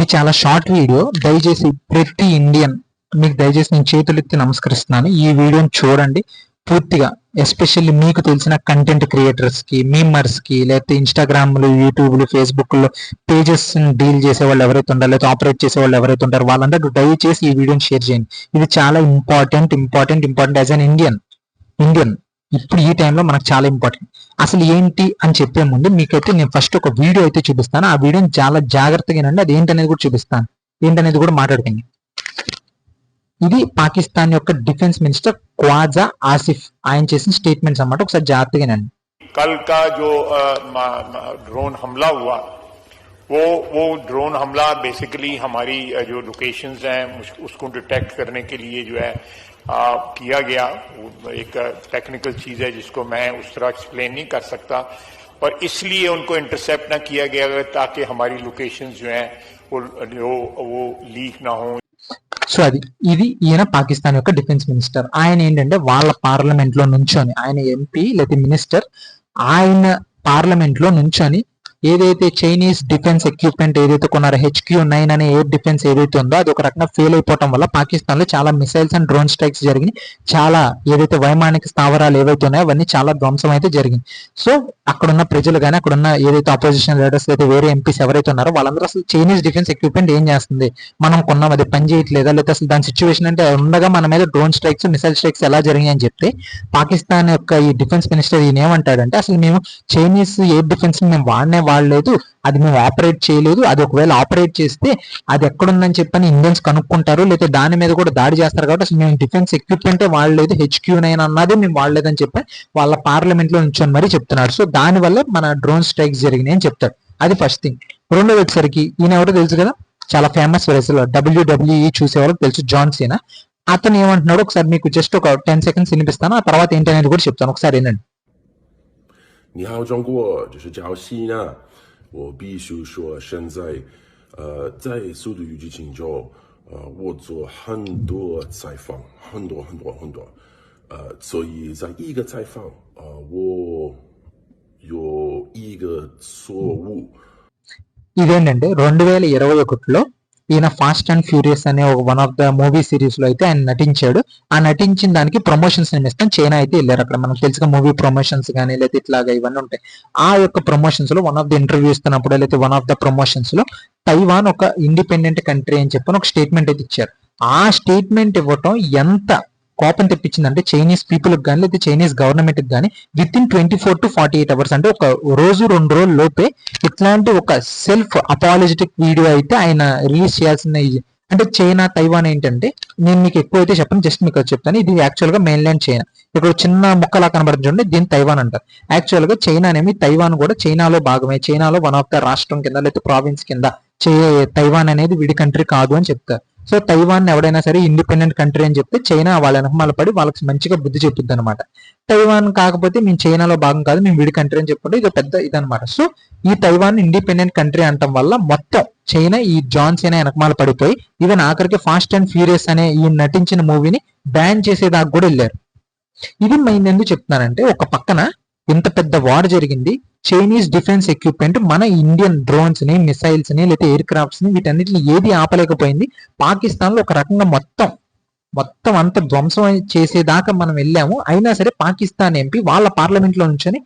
ఇది చాలా short video. దయచేసి ప్రతి ఇండియన్ మీకు దయచేసి నేను చేతులెత్తి నమస్కరిస్తున్నాను. ఈ వీడియోని చూడండి పూర్తిగా. ఎస్పెషల్లీ మీకు తెలిసిన కంటెంట్ క్రియేటర్స్ కి, మీమర్స్ కి, లేకపోతే ఇన్స్టాగ్రామ్లు, యూట్యూబ్లు, ఫేస్బుక్లో పేజెస్ డీల్ చేసే వాళ్ళు ఎవరైతే ఉంటారో, లేకపోతే ఆపరేట్ చేసే వాళ్ళు ఎవరైతే ఉంటారో వాళ్ళందరూ దయచేసి ఈ వీడియోని షేర్ చేయండి. ఇది చాలా ఇంపార్టెంట్ యాజ్ అన్ ఇండియన్ ఇప్పుడు ఈ టైంలో మనకు చాలా ఇంపార్టెంట్. అసలు ఏంటి అని చెప్పే ముందు మీకైతే నేను ఫస్ట్ ఒక వీడియో అయితే చూపిస్తాను. ఆ వీడియోని చాలా జాగ్రత్తగా వినండి. అది ఏంటనేది కూడా చూపిస్తాను, ఏంటనేది కూడా మాట్లాడుకుంది. ఇది పాకిస్తాన్ యొక్క డిఫెన్స్ మినిస్టర్ ఖ్వాజా ఆసిఫ్ ఆయన చేసిన స్టేట్మెంట్స్ అన్నమాట. ఒకసారి జాగ్రత్తగా వినండి. कल का जो ड्रोन हमला हुआ वो ड्रोन हमला बेसिकली हमारी जो लोकेशंस हैं उसको डिटेक्ट करने के लिए जो है किया गया. एक टेक्निकल चीज है जिसको मैं उस तरह एक्सप्लेन नहीं कर सकता, और इसलिए उनको इंटरसेप्ट ना किया गया ताकि हमारी लोकेशंस जो हैं वो लीक ना हो. సో ఇది ఈయన పాకిస్తాన్ యొక్క డిఫెన్స్ మినిస్టర్. ఆయన ఏంటంటే వాళ్ళ పార్లమెంట్ లో నుంచొని, ఆయన ఎంపీ లేదా మినిస్టర్, ఆయన పార్లమెంట్ లో నుంచొని ఏదైతే చైనీస్ డిఫెన్స్ ఎక్విప్మెంట్ ఏదైతే కొన్నారో, HQ-9 అనే ఎయిర్ డిఫెన్స్ ఏదైతే ఉందో అది ఒక రకంగా ఫెయిల్ అయిపోవడం వల్ల పాకిస్తాన్ లో చాలా మిసైల్స్ అండ్ డ్రోన్ స్ట్రైక్స్ జరిగినాయి. చాలా ఏదైతే వైమానిక స్థావరాలు ఏవైతే ఉన్నాయో అవన్నీ చాలా ధ్వంసం అయితే జరిగింది. సో అక్కడున్న ప్రజలు కానీ, అక్కడున్న ఏదైతే అపోజిషన్ లీడర్స్ అయితే వేరే ఎంపీస్ ఎవరైతే ఉన్నారో వాళ్ళందరూ అసలు చైనీస్ డిఫెన్స్ ఎక్విప్మెంట్ ఏం చేస్తుంది, మనం కొన్నాం అది పని చేయట్లేదా, లేదా అసలు దాని సిచ్యువేషన్ అంటే ఉండగా మన మీద డ్రోన్ స్ట్రైక్స్, మిసైల్ స్ట్రైక్స్ ఎలా జరిగాయి అని చెప్తే పాకిస్తాన్ యొక్క ఈ డిఫెన్స్ మినిస్టర్ ఈయన ఏమంటాడంటే, అసలు మేము చైనీస్ ఎయిర్ డిఫెన్స్ మేము వాడలేదు, అది మేము ఆపరేట్ చేయలేదు, అది ఒకవేళ ఆపరేట్ చేస్తే అది ఎక్కడుందని చెప్పని ఇండియన్స్ కనుక్కుంటారు, లేదా దాని మీద కూడా దాడి చేస్తారు, కాబట్టి అసలు మేము డిఫెన్స్ ఎక్విప్మెంటే వాడలేదు, HQ-9 అన్నది మేము వాడలేదని చెప్పి వాళ్ళ పార్లమెంట్ లో నుంచొని మరీ చెప్తున్నారు. సో దాని వల్ల మన డ్రోన్ స్ట్రైక్స్ జరిగినాయి అని చెప్తాడు. అది ఫస్ట్ థింగ్. రెండోది వచ్చేసరికి ఈయన ఎవరో తెలుసు కదా, చాలా ఫేమస్ రెస్లర్, WWE చూసే వాళ్ళకి తెలుసు, జాన్ సీనా. అతను ఏమంటున్నాడు ఒకసారి మీకు జస్ట్ ఒక 10 seconds వినిపిస్తాను, ఆ తర్వాత ఏంటి అనేది కూడా చెప్తాను, ఒకసారి ఏంటండి. 你好，中国，这是叫西娜。我必须说，现在在速度与激情中，我做很多采访，很多，所以在一个采访，我有一个错误。ఇదేంటంటే 2021లో ఈయన ఫాస్ట్ అండ్ ఫ్యూరియస్ అనే ఒక one of the movie series లో అయితే ఆయన నటించాడు. ఆ నటించిన దానికి ప్రమోషన్స్ నిమిత్తం చైనా అయితే వెళ్ళారు. అక్కడ మనకు తెలుసుగా మూవీ ప్రమోషన్స్ కానీ లేదా ఇట్లాగా ఇవన్నీ ఉంటాయి. ఆ యొక్క ప్రమోషన్స్ లో వన్ ఆఫ్ ద ఇంటర్వ్యూ ఇస్తున్నప్పుడు లేదా వన్ ఆఫ్ ద ప్రమోషన్స్ లో తైవాన్ ఒక ఇండిపెండెంట్ కంట్రీ అని చెప్పి ఒక స్టేట్మెంట్ అయితే ఇచ్చారు. ఆ స్టేట్మెంట్ ఇవ్వటం ఎంత కోపం తెప్పించిందంటే చైనీస్ పీపుల్ కి కానీ లేదా చైనీస్ గవర్నమెంట్ కి కానీ విత్ ఇన్ 24 to 48 hours అంటే ఒక రోజు 2 రోజుల లోపే ఇట్లాంటి ఒక సెల్ఫ్ అపాలజెటిక్ వీడియో అయితే ఆయన రిలీజ్ చేయాల్సిన. అంటే చైనా, తైవాన్ ఏంటంటే నేను మీకు ఎక్కువ అయితే చెప్పను, జస్ట్ మీకు చెప్తాను. ఇది యాక్చువల్ గా మెయిన్లాండ్ చైనా. ఇక్కడ చిన్న ముక్కలా కనబడుతుంది చూడండి, దీన్ని తైవాన్ అంటారు. యాక్చువల్ గా చైనా అనేవి, తైవాన్ కూడా చైనాలో భాగమే, చైనాలో వన్ ఆఫ్ ద రాష్ట్రం కింద లేదా ప్రావిన్స్ కింద తైవాన్ అనేది విడి కంట్రీ కాదు అని చెప్తారు. సో తైవాన్ ఎవడైనా సరే ఇండిపెండెంట్ కంట్రీ అని చెప్తే చైనా వాళ్ళ వెనకమాల పడి వాళ్ళకి మంచిగా బుద్ధి చెప్పుద్ది అనమాట. తైవాన్ కాకపోతే మేము చైనాలో భాగం కాదు, మేము విడి కంట్రీ అని చెప్పుకుంటే ఇది పెద్ద ఇదనమాట. సో ఈ తైవాన్ ఇండిపెండెంట్ కంట్రీ అంటం వల్ల మొత్తం చైనా ఈ జాన్ సీనా వెనకమాల పడిపోయి ఈవెన్ ఆఖరికి ఫాస్ట్ అండ్ ఫ్యూరియస్ అనే ఈ నటించిన మూవీని బ్యాన్ చేసేదాకా కూడా వెళ్ళారు. ఇది నేను ఎందుకు చెప్తున్నానంటే, ఒక పక్కన ఇంత పెద్ద వార్ జరిగింది, చైనీస్ డిఫెన్స్ ఎక్విప్మెంట్ మన ఇండియన్ డ్రోన్స్ ని, మిసైల్స్ ని, లేదా ఎయిర్ క్రాఫ్ట్స్ ని, వీటన్నిటిని ఏది ఆపలేకపోయింది. పాకిస్తాన్ లో ఒక రకంగా మొత్తం అంత ధ్వంసం చేసేదాకా మనం వెళ్ళాము. అయినా సరే పాకిస్తాన్ ఎంపీ వాళ్ళ పార్లమెంట్ లో నుంచొని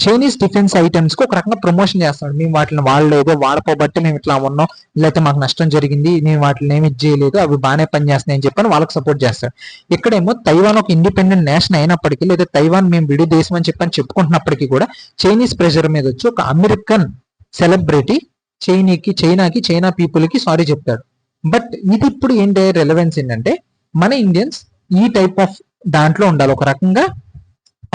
చైనీస్ డిఫెన్స్ ఐటమ్స్ కి ఒక రకంగా ప్రమోషన్ చేస్తాడు. మేము వాటిని వాడలేదు, వాడపోబట్టి మేము ఇట్లా ఉన్నాం, లేకపోతే మాకు నష్టం జరిగింది, మేము వాటిని ఏమి చేయలేదు, అవి బాగానే పనిచేస్తున్నాయి అని చెప్పని వాళ్ళకి సపోర్ట్ చేస్తాడు. ఇక్కడేమో తైవాన్ ఒక ఇండిపెండెంట్ నేషన్ అయినప్పటికీ, లేదా తైవాన్ మేము విడి దేశం అని చెప్పని చెప్పుకుంటున్నప్పటికీ కూడా చైనీస్ ప్రెషర్ మీద వచ్చి ఒక అమెరికన్ సెలబ్రిటీ చైనా పీపుల్ కి సారీ చెప్తాడు. బట్ ఇది ఇప్పుడు ఏంటి రెలవెన్స్ ఏంటంటే, మన ఇండియన్స్ ఈ టైప్ ఆఫ్ దాంట్లో ఉండాలి. ఒక రకంగా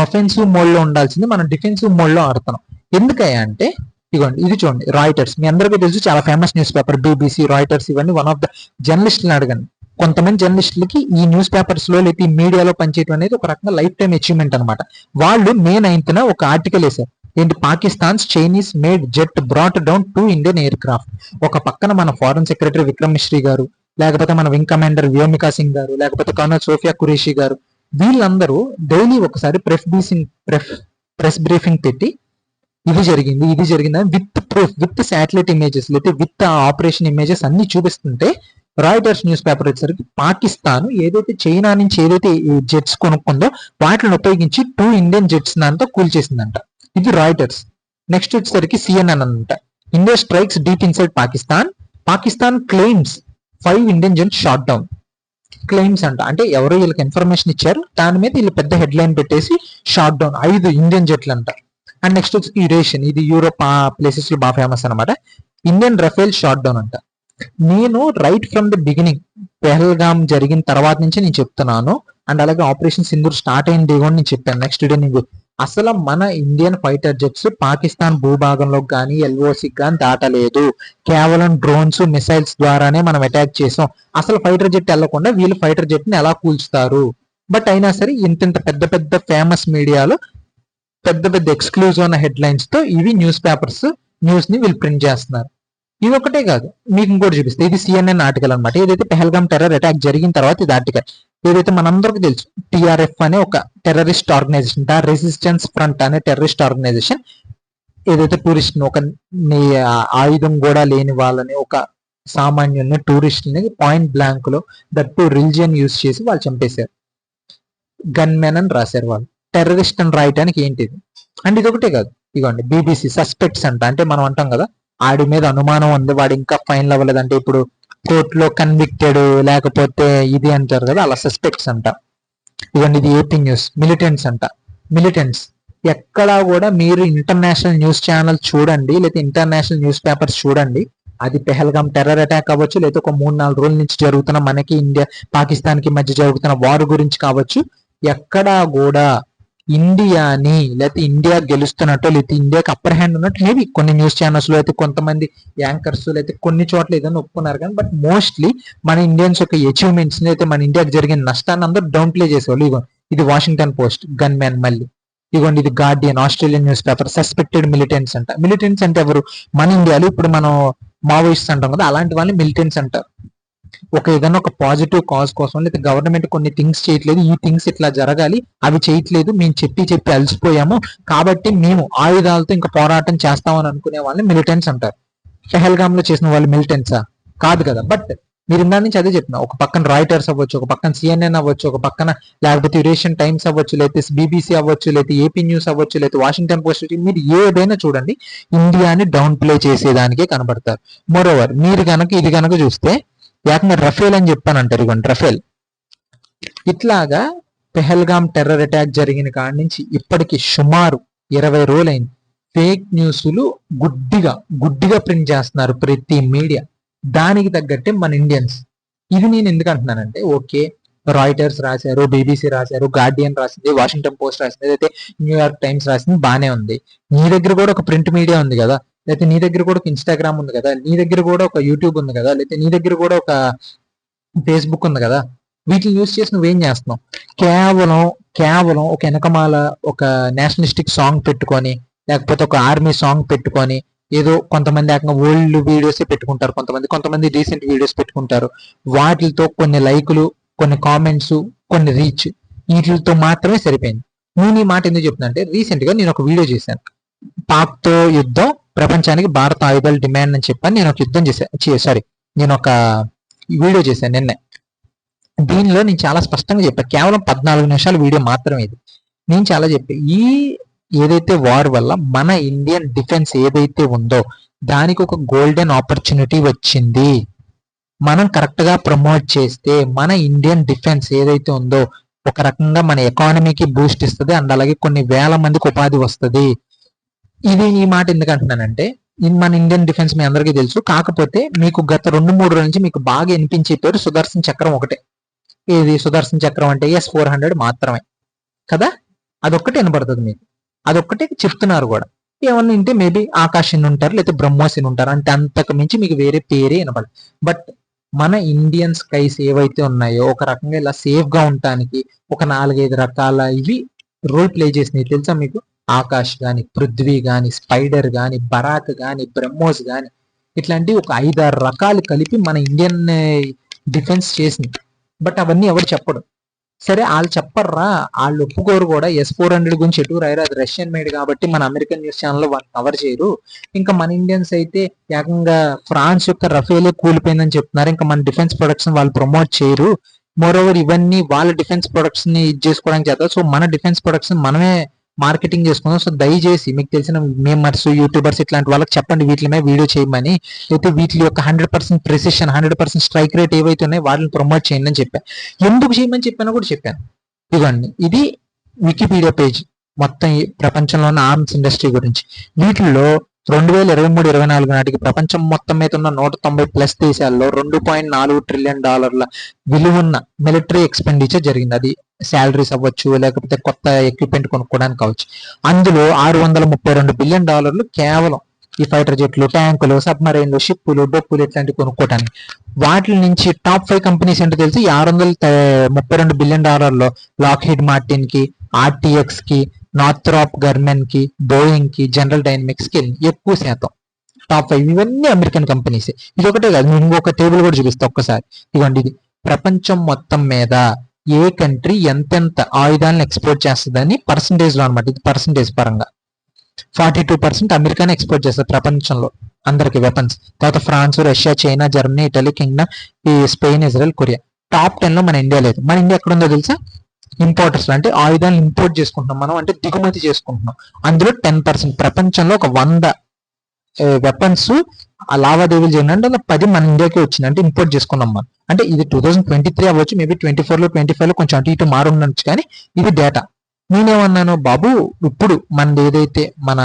అఫెన్సివ్ మోడ్ లో ఉండాల్సింది మనం డిఫెన్సివ్ మోడ్ లో ఆడుతున్నాం. ఎందుకయ్యా అంటే ఇదిగోండి, ఇది చూడండి, రాయిటర్స్ మీ అందరికీ తెలుసు, చాలా famous news paper. BBC, Reuters ఇవన్నీ వన్ ఆఫ్ ద జర్నలిస్టులను అడగండి. కొంతమంది జర్నలిస్టులకి ఈ న్యూస్ పేపర్స్ లో లేదా ఈ మీడియాలో పనిచేయడం అనేది ఒక రకంగా లైఫ్ టైమ్ అచీవ్మెంట్ అనమాట. వాళ్ళు May 9th ఒక ఆర్టికల్ వేశారు. ఏంటి, Pakistan's Chinese made jet brought down 2 Indian air craft. ఒక పక్కన మన ఫారెన్ సెక్రటరీ విక్రమ్ మిశ్రీ గారు, లేకపోతే మన వింగ్ కమాండర్ వ్యోమికా సింగ్ గారు, లేకపోతే కర్నల్ సోఫియా ఖురేషీ గారు, వీళ్ళందరూ డైలీ ఒకసారి ప్రెస్ బ్రీఫింగ్ పెట్టి ఇది జరిగింది అని with proof, with satellite images లేదా విత్ ఆపరేషన్ ఇమేజెస్ అన్ని చూపిస్తుంటే రాయిటర్స్ న్యూస్ పేపర్ వచ్చేసరికి పాకిస్తాన్ ఏదైతే చైనా నుంచి ఏదైతే జెట్స్ కొనుక్కుందో వాటిని ఉపయోగించి 2 ఇండియన్ జెట్స్ దాంతో కూల్చేసిందంట. ఇది రాయిటర్స్. నెక్స్ట్ వచ్చేసరికి సిఎన్ఎన్ అంట. India strikes deep inside Pakistan claims 5 Indian jets shot down. Claims అంట, అంటే ఎవరో వీళ్ళకి ఇన్ఫర్మేషన్ ఇచ్చారు, దాని మీద వీళ్ళు పెద్ద హెడ్ లైన్ పెట్టేసి షాట్ డౌన్ 5 ఇండియన్ జెట్లు అంట. అండ్ నెక్స్ట్ వచ్చి యురేషియన్, ఇది యూరోప్ ఆ ప్లేసెస్ లో బాగా ఫేమస్ అనమాట. ఇండియన్ రఫేల్ షాట్ డౌన్ అంట. నేను right from the beginning Pahalgam జరిగిన తర్వాత నుంచి నేను చెప్తున్నాను, అండ్ అలాగే ఆపరేషన్ సింధూర్ స్టార్ట్ అయింది కూడా నేను చెప్పాను. నెక్స్ట్ డే నేను అసలు మన ఇండియన్ ఫైటర్ జెట్స్ పాకిస్తాన్ భూభాగంలో కానీ ఎల్ఓసి కానీ దాటలేదు. కేవలం డ్రోన్స్ మిసైల్స్ ద్వారానే మనం అటాక్ చేసాం. అసలు ఫైటర్ జెట్ వెళ్లకుండా వీళ్ళు ఫైటర్ జెట్ ని ఎలా కూల్చుతారు? బట్ అయినా సరే ఇంత పెద్ద పెద్ద ఫేమస్ మీడియాలో పెద్ద పెద్ద ఎక్స్క్లూజివ్ ఉన్న హెడ్ లైన్స్ తో ఇవి న్యూస్ పేపర్స్ న్యూస్ ని వీళ్ళు ప్రింట్ చేస్తున్నారు. ఇది ఒకటే కాదు, మీకు ఇంకోటి చూపిస్తే ఇది సిఎన్ఎన్ ఆర్టికల్ అనమాట. ఏదైతే పెహల్గామ్ టెర్రర్ అటాక్ జరిగిన తర్వాత ఇది ఆర్టికల్. ఏదైతే మనందరికీ తెలుసు టిఆర్ఎఫ్ అనే ఒక టెర్రరిస్ట్ ఆర్గనైజేషన్, రెసిస్టెన్స్ ఫ్రంట్ అనే టెర్రరిస్ట్ ఆర్గనైజేషన్ ఏదైతే టూరిస్ట్ ఒక ఆయుధం కూడా లేని వాళ్ళని, ఒక సామాన్యుల్ని టూరిస్టులని పాయింట్ బ్లాంక్ లో దట్టు రిలిజియన్ యూజ్ చేసి వాళ్ళు చంపేశారు. గన్ మెన్ అని రాశారు వాళ్ళు. టెర్రరిస్ట్ అని రాయటానికి ఏంటిది? అండ్ ఇది ఒకటే కాదు, ఇగోండి బీబీసీ సస్పెక్ట్స్ అంట. అంటే మనం అంటాం కదా ఆడి మీద అనుమానం ఉంది, వాడు ఇంకా ఫైన్ అవ్వలేదు, అంటే ఇప్పుడు కోర్టులో కన్విక్టెడ్ లేకపోతే ఇది అంటారు కదా, అలా సస్పెక్ట్స్ అంట. ఇవన్నీ ఇది ఏపీ న్యూస్. మిలిటెంట్స్ అంట. మిలిటెంట్స్ ఎక్కడా కూడా మీరు ఇంటర్నేషనల్ న్యూస్ ఛానల్ చూడండి, లేదా ఇంటర్నేషనల్ న్యూస్ పేపర్స్ చూడండి, అది పెహల్గామ్ టెర్రర్ అటాక్ అవ్వచ్చు, లేదా ఒక 3-4 రోజుల నుంచి జరుగుతున్న మనకి ఇండియా పాకిస్తాన్ కి మధ్య జరుగుతున్న వార్ గురించి కావచ్చు, ఎక్కడా కూడా ఇండియాని లేకపోతే ఇండియా గెలుస్తున్నట్టు లేకపోతే ఇండియాకి అప్పర్ హ్యాండ్ ఉన్నట్టు మేబీ కొన్ని న్యూస్ ఛానల్స్ లో అయితే కొంతమంది యాంకర్స్ లేకపోతే కొన్ని చోట్ల ఏదైనా ఒప్పుకున్నారు కానీ, బట్ మోస్ట్లీ మన ఇండియన్స్ యొక్క అచీవ్మెంట్స్ ని అయితే మన ఇండియాకి జరిగిన నష్టాన్ని అందరూ డౌన్ ప్లే చేసేవాళ్ళు. ఇగో ఇది వాషింగ్టన్ పోస్ట్ గన్ మ్యాన్. మళ్ళీ ఇగోండి ఇది Guardian Australian news paper. Suspected militants అంట. మిలిటెంట్స్ అంటే ఎవరు? మన ఇండియాలో ఇప్పుడు మనం మావోయిస్ట్ అంటాం కదా, అలాంటి వాళ్ళని మిలిటెంట్స్ అంటారు. ఒక ఏదైనా ఒక పాజిటివ్ కాజ్ కోసం లేదా గవర్నమెంట్ కొన్ని థింగ్స్ చేయట్లేదు, ఈ థింగ్స్ ఇట్లా జరగాలి, అవి చేయట్లేదు, మేము చెప్పి అలసిపోయాము కాబట్టి మేము ఆయుధాలతో ఇంకా పోరాటం చేస్తామని అనుకునే వాళ్ళని మిలిటెంట్స్ అంటారు. పెహల్గామ్ లో చేసిన వాళ్ళు మిలిటెంట్సా? కాదు కదా. బట్ మీరు ఇందా నుంచి అదే చెప్తున్నా, ఒక పక్కన రాయిటర్స్ అవ్వచ్చు, ఒక పక్కన సిఎన్ఎన్ అవ్వచ్చు, ఒక పక్కన లేకపోతే యురేషియన్ టైమ్స్ అవ్వచ్చు, లేకపోతే బీబీసీ అవ్వచ్చు, లేకపోతే ఏపీ న్యూస్ అవ్వచ్చు, లేకపోతే వాషింగ్టన్ పోస్ట్, మీరు ఏదైనా చూడండి ఇండియాని డౌన్ ప్లే చేసేదానికే కనబడతారు. మోరోవర్ మీరు కనుక ఇది కనుక చూస్తే ఏకంగా రఫేల్ అని చెప్పానంటారు. ఇవ్వండి రఫేల్. ఇట్లాగా పెహల్గామ్ టెర్రర్ అటాక్ జరిగిన కాడి నుంచి ఇప్పటికి సుమారు 20 రోజులైంది. ఫేక్ న్యూస్లు గుడ్డిగా ప్రింట్ చేస్తున్నారు ప్రతి మీడియా. దానికి తగ్గట్టే మన ఇండియన్స్. ఇది నేను ఎందుకు అంటున్నానంటే, ఓకే రాయిటర్స్ రాశారు, బీబీసీ రాశారు, గార్డియన్ రాసింది, వాషింగ్టన్ పోస్ట్ రాసింది, అయితే న్యూయార్క్ టైమ్స్ రాసింది, బానే ఉంది. నీ దగ్గర కూడా ఒక ప్రింట్ మీడియా ఉంది కదా, లేకపోతే నీ దగ్గర కూడా ఒక ఇన్స్టాగ్రామ్ ఉంది కదా, నీ దగ్గర కూడా ఒక యూట్యూబ్ ఉంది కదా, లేకపోతే నీ దగ్గర కూడా ఒక ఫేస్బుక్ ఉంది కదా. వీటిని యూజ్ చేసి నువ్వేం చేస్తున్నావు? కేవలం ఒక వెనకమాల ఒక నేషనలిస్టిక్ సాంగ్ పెట్టుకొని, లేకపోతే ఒక ఆర్మీ సాంగ్ పెట్టుకొని, ఏదో కొంతమంది ఏకంగా ఓల్డ్ వీడియోస్ పెట్టుకుంటారు, కొంతమంది రీసెంట్ వీడియోస్ పెట్టుకుంటారు. వాటితో కొన్ని లైకులు, కొన్ని కామెంట్స్, కొన్ని రీచ్, వీటితో మాత్రమే సరిపోయింది. నేను ఈ మాట ఎందుకు చెప్తున్నా అంటే, రీసెంట్ గా నేను ఒక వీడియో చేశాను. పాక్ తో యుద్ధం, ప్రపంచానికి భారత ఆయుధాలు డిమాండ్ అని చెప్పని నేను ఒక యుద్ధం చేశాను. నేను ఒక వీడియో చేశాను నిన్నే. దీనిలో నేను చాలా స్పష్టంగా చెప్పాను. కేవలం 14 నిమిషాల వీడియో మాత్రమే ఇది. నేను చాలా చెప్పాను, ఈ ఏదైతే వార్ వల్ల మన ఇండియన్ డిఫెన్స్ ఏదైతే ఉందో దానికి ఒక గోల్డెన్ ఆపర్చునిటీ వచ్చింది. మనం కరెక్ట్ గా ప్రమోట్ చేస్తే మన ఇండియన్ డిఫెన్స్ ఏదైతే ఉందో ఒక రకంగా మన ఎకానమీకి బూస్ట్ ఇస్తుంది, అండ్ అలాగే కొన్ని వేల మందికి ఉపాధి వస్తుంది. ఇది ఈ మాట ఎందుకు అంటున్నానంటే, మన ఇండియన్ డిఫెన్స్ మీ అందరికీ తెలుసు. కాకపోతే మీకు గత 2-3 రోజుల నుంచి మీకు బాగా వినిపించే పేరు సుదర్శన్ చక్రం ఒకటే. ఇది సుదర్శన్ చక్రం అంటే S-400 మాత్రమే కదా, అదొక్కటే వినపడుతుంది మీకు, అదొక్కటే చెప్తున్నారు కూడా. ఏమన్నా ఉంటే మేబీ ఆకాశన్ ఉంటారు, లేకపోతే బ్రహ్మోసిన్ ఉంటారు, అంటే అంతకు మించి మీకు వేరే పేరే వినపడదు. బట్ మన ఇండియన్ స్కైస్ ఏవైతే ఉన్నాయో ఒక రకంగా ఇలా సేఫ్ గా ఉండటానికి ఒక 4-5 రకాల ఇవి రోల్ ప్లే చేసినాయి తెలుసా మీకు? ఆకాష్ గాని, పృథ్వీ గాని, స్పైడర్ గాని, బరాక్ గాని, బ్రహ్మోస్ గాని, ఇట్లాంటి ఒక 5-6 రకాలు కలిపి మన ఇండియన్ డిఫెన్స్ చేసింది. బట్ అవన్నీ ఎవరు చెప్పడు. సరే వాళ్ళు చెప్పర్రా, వాళ్ళు ఒప్పుకోరు కూడా. S-400 గురించి ఎటు రాయరు, అది రష్యన్ మేడ్ కాబట్టి మన అమెరికన్ న్యూస్ ఛానల్ వాళ్ళు కవర్ చేయరు. ఇంకా మన ఇండియన్స్ అయితే ఏకంగా ఫ్రాన్స్ యొక్క రఫేలే కూలిపోయిందని చెప్తున్నారు. ఇంకా మన డిఫెన్స్ ప్రొడక్షన్ వాళ్ళు ప్రమోట్ చేయరు. మోర్ ఓవర్ ఇవన్నీ వాళ్ళ డిఫెన్స్ ప్రొడక్షన్ ని ఇది చేసుకోవడానికి చేస్తారు. సో మన డిఫెన్స్ ప్రొడక్షన్ మనమే మార్కెటింగ్ చేసుకుందాం. సో దయచేసి మీకు తెలిసిన మేమర్స్, యూట్యూబర్స్ ఇట్లాంటి వాళ్ళకి చెప్పండి వీటి మీద వీడియో చేయమని. అయితే వీటి యొక్క 100% ప్రెసిషన్, 100% స్ట్రైక్ రేట్ ఏవైతే ఉన్నాయో వాటిని ప్రమోట్ చేయండి అని చెప్పాను. ఎందుకు చేయమని చెప్పానో కూడా చెప్పాను. ఇదిగోండి, ఇది వికీపీడియా పేజ్ మొత్తం ఈ ప్రపంచంలో ఉన్న ఆర్మ్స్ ఇండస్ట్రీ గురించి. వీటిల్లో 2023-24 నాటికి ప్రపంచం మొత్తం మీద ఉన్న 190+ దేశాల్లో $2.4 ట్రిలియన్ విలువన్న మిలిటరీ ఎక్స్పెండిచర్ జరిగింది. అది శాలరీస్ అవ్వచ్చు, లేకపోతే కొత్త ఎక్విప్మెంట్ కొనుక్కోవడానికి కావచ్చు. అందులో $632 బిలియన్ కేవలం ఈ ఫైటర్ జెట్లు, ట్యాంకులు, సబ్మరైన్లు, షిప్పులు, బొప్పులు ఇట్లాంటివి కొనుక్కోవటానికి. వాటి నుంచి టాప్ 5 కంపెనీస్ ఏంటో తెలిసి $632 బిలియన్ లాక్హీడ్ మార్టిన్ కి, ఆర్టీఎక్స్ కి, నార్థ్రాప్ గర్మెన్ కి, బోయింగ్ కి, జనరల్ డైనమిక్స్ కి ఎక్కువ శాతం టాప్ 5 ఇవన్నీ అమెరికన్ కంపెనీస్. ఇది ఒకటే కాదు, నేను ఇంకొక టేబుల్ కూడా చూపిస్తా ఒక్కసారి. ఇదిగోండి, ఇది ప్రపంచం మొత్తం మీద ఏ కంట్రీ ఎంతెంత ఆయుధాలను ఎక్స్పోర్ట్ చేస్తుందని పర్సంటేజ్ లో అనమాట. ఇది పర్సంటేజ్ పరంగా 42% అమెరికానే ఎక్స్పోర్ట్ చేస్తారు ప్రపంచంలో అందరికి వెపన్స్. తర్వాత France, Russia, China, Germany, Italy, Kingdom, ఈ స్పెయిన్, ఇజ్రాయెల్, కొరియా. టాప్ 10 లో మన ఇండియా లేదు. మన ఇండియా ఎక్కడ ఉందో తెలుసా? ఇంపోర్టర్స్, అంటే ఆయుధాలను ఇంపోర్ట్ చేసుకుంటున్నాం మనం, అంటే దిగుమతి చేసుకుంటున్నాం. అందులో 10%. ప్రపంచంలో ఒక 100 వెపన్స్ ఆ లావాదేవీలు చేయండి అంటే 10 మన ఇండియాకి వచ్చింది, అంటే ఇంపోర్ట్ చేసుకున్నాం మనం. అంటే ఇది 2023 అవ్వచ్చు, మేబీ 24లో 25లో కొంచెం అటు ఇటు మారు ఉండొచ్చు, కానీ ఇది డేటా. నేనేమన్నాను బాబు, ఇప్పుడు మనది ఏదైతే మన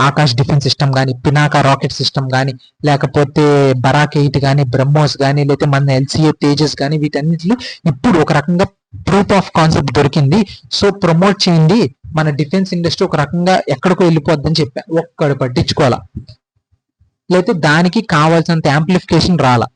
ఆకాష్ డిఫెన్స్ సిస్టమ్ కానీ, పినాకా రాకెట్ సిస్టమ్ కానీ, లేకపోతే బరాక్ 8 కానీ, బ్రహ్మోస్ కానీ, లేకపోతే మన LCA తేజస్ కానీ, వీటన్నిటిలో ఇప్పుడు ఒక రకంగా ప్రూఫ్ ఆఫ్ కాన్సెప్ట్ దొరికింది. సో ప్రమోట్ చేయండి, మన డిఫెన్స్ ఇండస్ట్రీ ఒక రకంగా ఎక్కడికో వెళ్ళిపోద్దని చెప్పా. ఒక్కడు పట్టించుకోవాలా, లేకపోతే దానికి కావాల్సినంత యాంప్లిఫికేషన్ రాలా.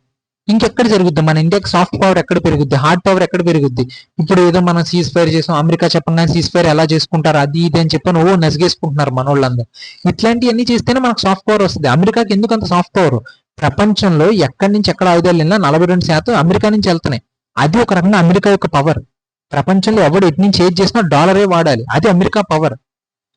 ఇంకెక్కడ జరుగుద్ది? మన ఇండియాకి సాఫ్ట్ పవర్ ఎక్కడ పెరుగుద్ది, హార్డ్ పవర్ ఎక్కడ పెరుగుద్ది? ఇప్పుడు ఏదో మనం సీజ్ ఫైర్ చేసాం, అమెరికా చెప్పంగానే సీజ్ ఫైర్ ఎలా చేసుకుంటారు అది ఇది అని చెప్పని నసిగేసుకుంటున్నారు మన వాళ్ళందరూ. ఇట్లాంటివన్నీ చేస్తేనే మనకు సాఫ్ట్ పవర్ వస్తుంది. అమెరికాకి ఎందుకు అంత సాఫ్ట్ పవర్? ప్రపంచంలో ఎక్కడి నుంచి ఎక్కడ ఆయుధాలు వెళ్ళినా 42% అమెరికా నుంచి వెళ్తున్నాయి. అది ఒక రకంగా అమెరికా యొక్క పవర్. ప్రపంచంలో ఎవడు ఎటు నుంచి ఏది చేసినా డాలరే వాడాలి, అది అమెరికా పవర్.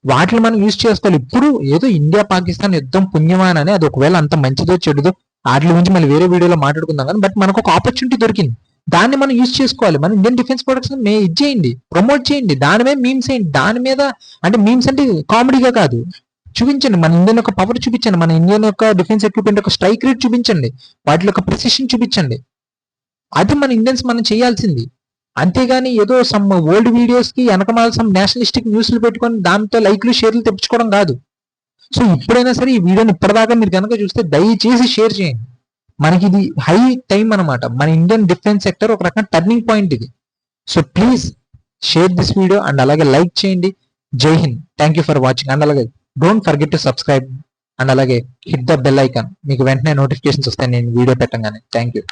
వాటిని మనం యూజ్ చేసుకోవాలి. ఇప్పుడు ఏదో ఇండియా పాకిస్తాన్ యుద్ధం పుణ్యమానని, అది ఒకవేళ అంత మంచిదో చెడుదో వాటి గురించి మళ్ళీ వేరే వీడియోలో మాట్లాడుకుందాం, కానీ బట్ మనకు ఒక ఆపర్చునిటీ దొరికింది, దాన్ని మనం యూజ్ చేసుకోవాలి. మన ఇండియన్ డిఫెన్స్ ప్రొడక్ట్స్ ఇది చేయండి, ప్రమోట్ చేయండి, దాని మీద మీమ్స్ చేయండి. దాని మీద అంటే మీమ్స్ అంటే కామెడీగా కాదు, చూపించండి మన ఇండియన్ యొక్క పవర్ చూపించండి, మన ఇండియన్ యొక్క డిఫెన్స్ ఎక్విప్మెంట్ యొక్క స్ట్రైక్ రేట్ చూపించండి, వాటి యొక్క ప్రిసిషన్ చూపించండి. అది మన ఇండియన్స్ మనం చేయాల్సింది. అంతేగాని ఏదో సమ్ ఓల్డ్ వీడియోస్ కి వెనకమాల సమ్ నేషనలిస్టిక్ న్యూస్లు పెట్టుకొని దాంతో లైక్లు షేర్లు తెప్పించుకోవడం కాదు. సో ఇప్పుడైనా సరే ఈ వీడియోని ఇప్పటిదాకా మీరు కనుక చూస్తే దయచేసి షేర్ చేయండి. మనకి ఇది హై టైం అనమాట. మన ఇండియన్ డిఫెన్స్ సెక్టర్ ఒక రకం టర్నింగ్ పాయింట్ ఇది. So please share this video and అలాగే లైక్ చేయండి. Jai Hind, thank you for watching. And అలాగే don't forget to subscribe and అలాగే హిట్ ద బెల్ ఐకాన్, మీకు వెంటనే నోటిఫికేషన్స్ వస్తాయి నేను వీడియో పెట్టగానే. Thank you.